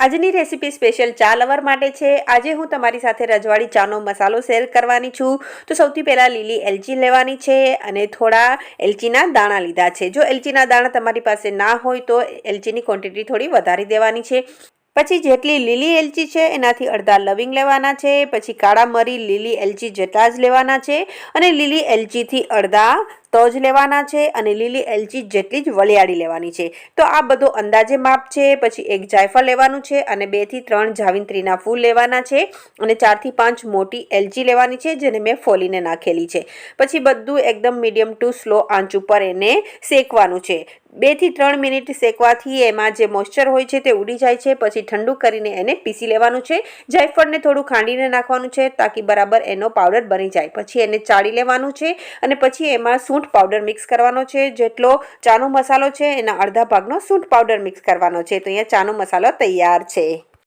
આજની recipe special ચા lover માટે છે। આજે હું તમારી સાથે રજવાડી ચાનો મસાલો શેર કરવાની છું। તો સૌથી પહેલાં લીલી એલચી લેવાની છે અને થોડા એલચીના દાણા લીધા છે। જો એલચીના દાણા તમારી પાસે ના હોય તો એલચીની ક્વોન્ટિટી થોડી વધારી દેવાની છે। પછી જેટલી લીલી એલચી છે એનાથી અડધા લવિંગ લેવાના છે। પછી કાળા મરી લીલી એલચી જેટલા જ લેવાના છે અને લીલી એલચીથી અડધા તજ લેવાના છે અને લીલી એલચી જેટલી જ વલિયાળી લેવાની છે। તો આ બધો અંદાજે માપ છે। પછી એક જાયફળ લેવાનું છે અને 2 થી 3 જાવિત્રીના ફૂલ લેવાના છે અને 4 થી 5 મોટી એલચી લેવાની છે જેને મેં ફોલીને નાખેલી છે। પછી બધું એકદમ મીડિયમ ટુ સ્લો આંચ ઉપર એને શેકવાનું છે। 2 થી 3 મિનિટ શેકવાથી એમાં જે મોઇસ્ચર હોય છે તે ઉડી જાય છે। પછી ઠંડુ કરીને એને પીસી લેવાનું છે। જાયફળને થોડું ખાંડીને નાખવાનું છે તાકી બરાબર એનો પાવડર બની જાય। પછી એને ચાળી લેવાનું છે અને પછી એમાં સૂંઠ પાવડર મિક્સ કરવાનો છે। જેટલો ચાનો મસાલો છે એના અડધા ભાગનો સૂંઠ પાવડર મિક્સ કરવાનો છે। તો અહીંયા ચાનો મસાલો તૈયાર છે।